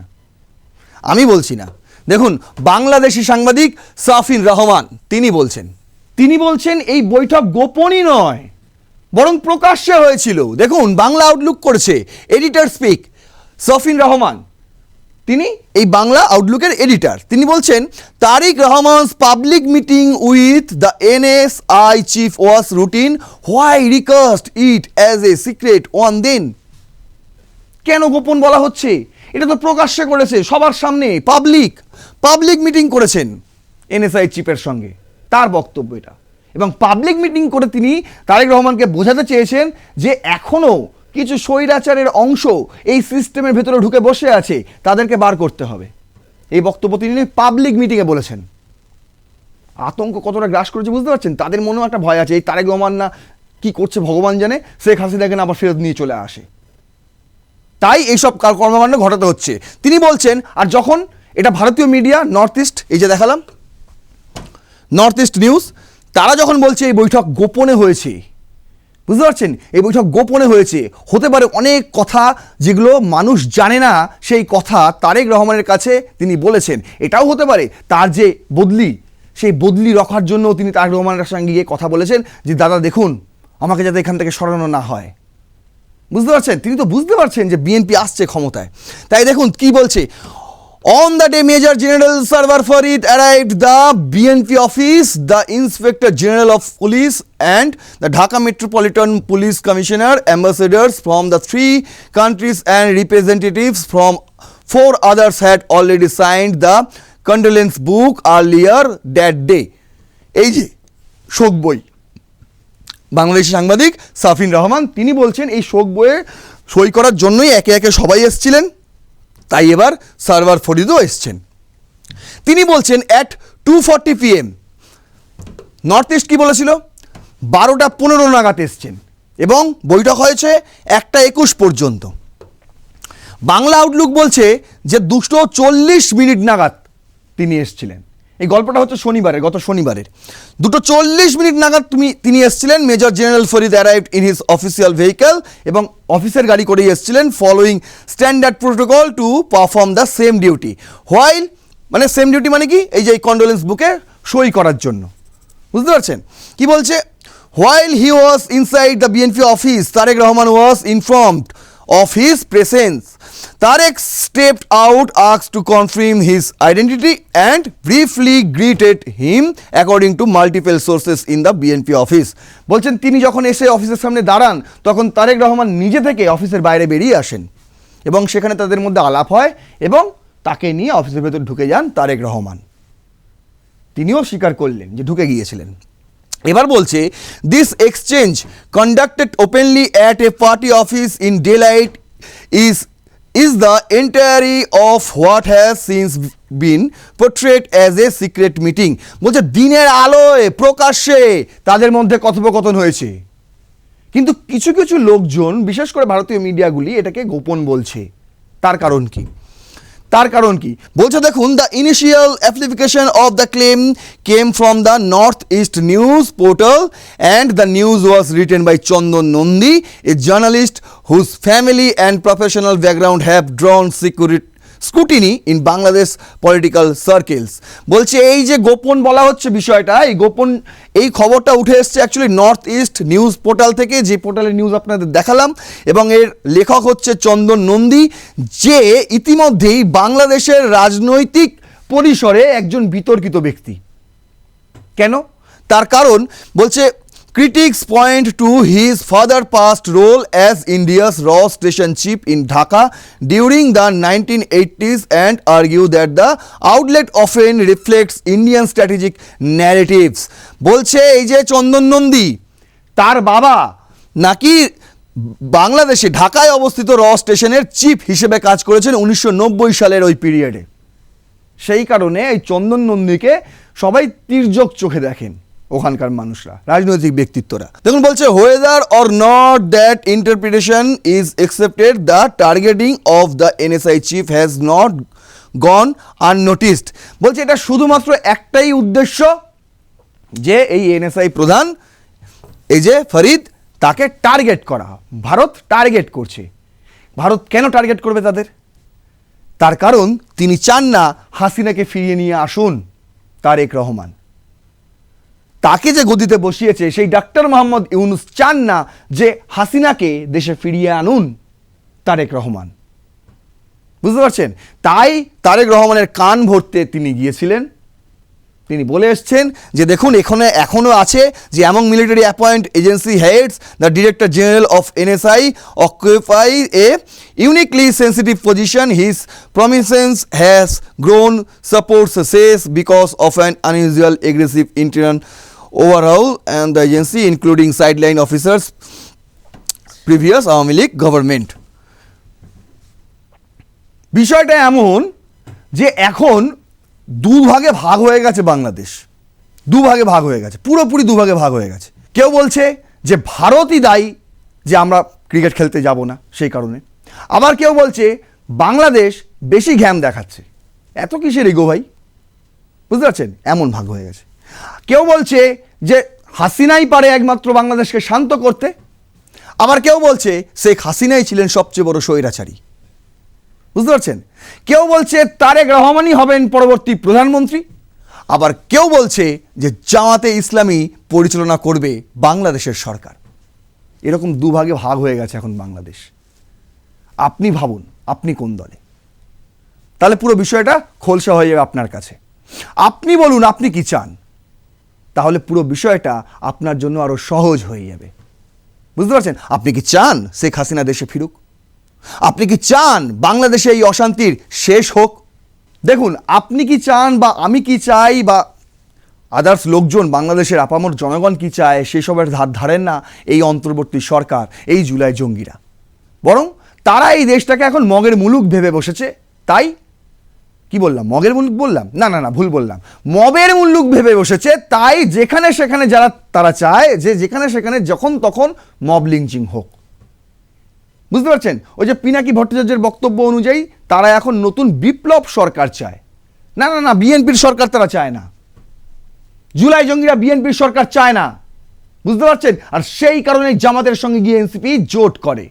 Speaker 1: না। দেখুন বাংলাদেশি সাংবাদিক সাফিন রহমান তিনি বলছেন এই বৈঠক গোপনই নয় বরং প্রকাশ্যে হয়েছিল। দেখুন বাংলা আউটলুক করেছে, এডিটর স্পিক সাফিন রহমান, তিনি এই বাংলা আউটলুকের এডিটর। তিনি বলছেন Tarique Rahman's public meeting with the NSI chief was routine, why recast it as a secret one then. কেন গোপন বলা হচ্ছে? এটা তো প্রকাশ্যে করেছে, সবার সামনে পাবলিক মিটিং করেছেন NSI চিফের সঙ্গে, তার বক্তব্য এটা। এবং পাবলিক মিটিং করে তিনি তারেক রহমানকে বোঝাতে চেয়েছেন যে এখনও কিছু স্বৈরাচারের অংশ এই সিস্টেমের ভেতরে ঢুকে বসে আছে, তাদেরকে বার করতে হবে। এই বক্তব্য তিনি পাবলিক মিটিংয়ে বলেছেন। আতঙ্ক কতটা গ্রাস করেছে বুঝতে পারছেন? তাদের মনেও একটা ভয় আছে, এই তারেক রহমান না কি করছে ভগবান জানে, শেখ হাসিনাকে না আবার ফেরত নিয়ে চলে আসে, তাই এইসব কর্মকাণ্ড ঘটাতে হচ্ছে তিনি বলছেন। আর যখন এটা ভারতীয় মিডিয়া নর্থ ইস্ট, এই যে দেখালাম নর্থ ইস্ট নিউজ, তারা যখন বলছে এই বৈঠক গোপনে হয়েছে, বুঝতে পারছেন, এই বৈঠক গোপনে হয়েছে, হতে পারে অনেক কথা যেগুলো মানুষ জানে না, সেই কথা তারেক রহমানের কাছে তিনি বলেছেন। এটাও হতে পারে তার যে বদলি, সেই বদলি রখার জন্য তিনি তারেক রহমানের সঙ্গে গিয়ে কথা বলেছেন যে দাদা দেখুন আমাকে যাতে এখান থেকে সরানো না হয়। বুঝতে পারছেন, তিনি তো বুঝতে পারছেন যে বিএনপি আসছে ক্ষমতায়। তাই দেখুন কি বলছে, on the day Major General Sarwar Farid arrived the BNP office, the Inspector General of Police and the Dhaka Metropolitan Police Commissioner, ambassadors from the 3 countries and representatives from 4 others had already signed the condolence book earlier that day. এই যে শোক বই, বাংলাদেশি সাংবাদিক সাফিন রহমান তিনি বলছেন এই শোক বইয়ে সই করার জন্যই একে একে সবাই এসেছিলেন, তাই এবার সারওয়ার ফরিদও এসছেন। তিনি বলছেন অ্যাট 2:40 PM, নর্থ ইস্ট কি বলেছিল 12:15 নাগাদ এসছেন এবং বৈঠক হয়েছে 1:21 পর্যন্ত। বাংলা আউটলুক বলছে যে 2:40 নাগাদ তিনি এসছিলেন। এই গল্পটা হচ্ছে গত শনিবারের 2:40 নাগাদ তিনি এসেছিলেন। Major general Farid arrived in his official vehicle, এবং অফিসের গাড়ি করেই এসেছিলেন, following standard protocol to perform the same duty. While মানে সেম ডিউটি মানে কি, এই যে এই কন্ডোলেন্স বুকে সই করার জন্য, বুঝতে পারছেন কি বলছে। While he was inside the BNP office, Tarique Rahman was informed of his presence. Tarek stepped out, asked to confirm his identity and briefly greeted him according to multiple sources in the BNP office. বলছেন তিনি যখন এসে অফিসের সামনে দাঁড়ান তখন তারেক রহমান নিজে থেকে অফিসের বাইরে বেরিয়ে আসেন এবং সেখানে তাদের মধ্যে আলাপ হয় এবং তাকে নিয়ে অফিসের ভেতর ঢুকে যান তারেক রহমান। তিনিও স্বীকার করলেন যে ঢুকে গিয়েছিলেন। এবার বলছে this exchange conducted openly at a party office in delight is the entirety of what has since been portrayed as a secret meeting. বলছে দিনের আলোয় প্রকাশ্যে তাদের মধ্যে কথোপকথন হয়েছে, কিন্তু কিছু কিছু লোকজন বিশেষ করে ভারতীয় মিডিয়াগুলি এটাকে গোপন বলছে। তার কারণ কি বলছে দেখুন, the initial application of the claim came from the north east news portal and the news was written by Chandan Nandi, a journalist whose family and professional background have drawn scrutiny in Bangladesh political circles. বলছে এই যে গোপন বলা হচ্ছে বিষয়টা, এই খবরটা উঠে এসছে actually north east news portal থেকে, যে পোর্টালের নিউজ আপনাদের দেখালাম, এবং এর লেখক হচ্ছে চন্দন নন্দী, যে ইতিমধ্যেই বাংলাদেশের রাজনৈতিক পরিসরে একজন বিতর্কিত ব্যক্তি। কেন? তার কারণ বলছে critics point to his father past role as India's raw station chief in Dhaka during the 1980s and argue that the outlet often reflects Indian strategic narratives. বলছে এই যে চন্দন নন্দী, তার বাবা নাকি বাংলাদেশে ঢাকায় অবস্থিত র স্টেশনের চিফ হিসেবে কাজ করেছেন 1990 সালের ওই পিরিয়ডে। সেই কারণে এই চন্দন নন্দীকে সবাই তির্যক চোখে দেখেন ওখানকার মানুষরা, রাজনৈতিক ব্যক্তিত্বরা। দেখুন বলছে whether or not that interpretation is accepted, the targeting of the NSI chief has not gone unnoticed. বলছে এটা শুধুমাত্র একটাই উদ্দেশ্য, যে এই এনএসআই প্রধান এই যে ফরিদ, তাকে টার্গেট করা। ভারত টার্গেট করছে। ভারত কেন টার্গেট করবে তাদের? তার কারণ তিনি চান না হাসিনাকে ফিরিয়ে নিয়ে আসুন তারেক রহমান। তাকে যে গদিতে বসিয়েছে সেই ডাক্তার মোহাম্মদ ইউনূস চান না যে হাসিনাকে দেশে ফিরিয়ে আনুন তারেক রহমান। বুঝতে পারছেন? তাই তারেক রহমানের কান ভরতে তিনি গিয়েছিলেন। তিনি বলে এসছেন যে দেখুন এখানে এখনও আছে যে among military appoint agency heads the director general of NSI occupy a uniquely sensitive position his prominence has grown supports says because of an unusual aggressive intern overall and the agency including sideline officers previous Awami League government. বিষয়টা এমন যে এখন দুভাগে ভাগ হয়ে গেছে বাংলাদেশ, দুভাগে ভাগ হয়ে গেছে, পুরোপুরি দুভাগে ভাগ হয়ে গেছে। কেউ বলছে যে ভারতই দায়ী যে আমরা ক্রিকেট খেলতে যাব না সেই কারণে, আবার কেউ বলছে বাংলাদেশ বেশি ঘ্যাম দেখাচ্ছে। এত কিসের ইগো ভাই? বুঝতে পারছেন? এমন ভাগ হয়ে গেছে। কেউ বলছে যে হাসিনাই পারে একমাত্র বাংলাদেশকে শান্ত করতে, আবার কেউ বলছে শেখ হাসিনাই ছিলেন সবচেয়ে বড় স্বৈরাচারী। বুঝতে পারছেন? কেউ বলছে তারেক রহমানই হবেন পরবর্তী প্রধানমন্ত্রী, আবার কেউ বলছে যে জামাতে ইসলামী পরিচালনা করবে বাংলাদেশের সরকার। এরকম দুভাগে ভাগ হয়ে গেছে এখন বাংলাদেশ। আপনি ভাবুন আপনি কোন দলে? তাহলে পুরো বিষয়টা খোলসা হয়ে যাবে আপনার কাছে। আপনি বলুন আপনি কি চান, তাহলে পুরো বিষয়টা আপনার জন্য আরো সহজ হয়ে যাবে। বুঝতে পারছেন? আপনি কি চান শেখ হাসিনা দেশে ফিরুক? আপনি কি চান বাংলাদেশে এই অশান্তির শেষ হোক? দেখুন, আপনি কি চান বা আমি কি চাই বা আদার্স লোকজন বাংলাদেশের আপামর জনগণ কি চায় সেসবের ধার ধারেন না এই অন্তর্বর্তী সরকার, এই জুলাই জঙ্গিরা। বরং তারা এই দেশটাকে এখন মগের মুলুক ভেবে বসেছে। তাই কি বললাম? মগের মুলুক বললাম? না না না, ভুল বললাম। মবের মুলুক ভেবে বসেছে। তাই যেখানে সেখানে তারা চায় যে যেখানে সেখানে যখন তখন মব লিঞ্চিং হোক। বুঝতে পারছেন? ওই যে পিনাকি ভট্টাচার্যের বক্তব্য অনুযায়ী তারা এখন নতুন বিপ্লব সরকার চায়। না না না, বিএনপির সরকার তারা চায় না। জুলাই জঙ্গিরা বিএনপির সরকার চায় না। বুঝতে পারছেন? আর সেই কারণে জামাতের সঙ্গে গিয়ে এনসিপি জোট করে।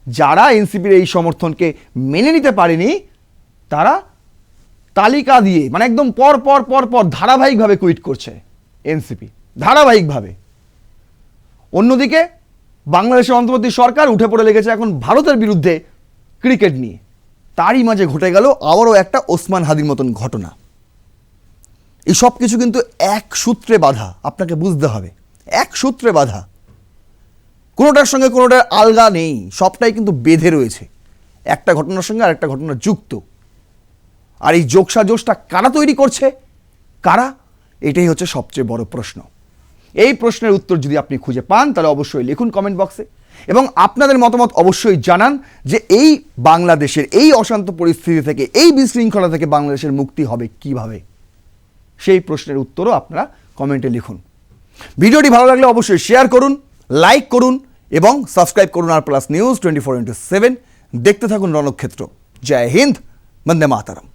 Speaker 1: যারা এনসিপির এই সমর্থনকে মেনে নিতে পারেনি তারা তালিকা দিয়ে মানে একদম পর পর পর পর ধারাবাহিকভাবে কুইট করছে এনসিপি, ধারাবাহিকভাবে। অন্যদিকে বাংলাদেশের অন্তর্বর্তী সরকার উঠে পড়ে লেগেছে এখন ভারতের বিরুদ্ধে ক্রিকেট নিয়ে। তারই মাঝে ঘটে গেল আবারও একটা ওসমান হাদির মতন ঘটনা। এই সব কিছু কিন্তু এক সূত্রে বাঁধা, আপনাকে বুঝতে হবে। এক সূত্রে বাঁধা, কোনোটার সঙ্গে কোনোটার আলগা নেই, সবটাই কিন্তু বেঁধে রয়েছে একটা ঘটনার সঙ্গে আর একটা ঘটনা যুক্ত। আর এই যোগসাজোগটা কারা তৈরি করছে, কারা? এটাই হচ্ছে সবচেয়ে বড় প্রশ্ন। এই প্রশ্নের উত্তর যদি আপনি খুঁজে পান তাহলে অবশ্যই লিখুন কমেন্ট বক্সে, এবং আপনাদের মতামত অবশ্যই জানান যে এই বাংলাদেশের এই অশান্ত পরিস্থিতি থেকে, এই বিশৃঙ্খলা থেকে বাংলাদেশের মুক্তি হবে কিভাবে। সেই প্রশ্নের উত্তরও আপনারা কমেন্টে লিখুন। ভিডিওটি ভালো লাগলে অবশ্যই শেয়ার করুন, লাইক করুন এবং সাবস্ক্রাইব করুন আর প্লাস নিউজ 24/7। দেখতে থাকুন রণক্ষেত্র। জয় হিন্দ, বন্দে মাতরম।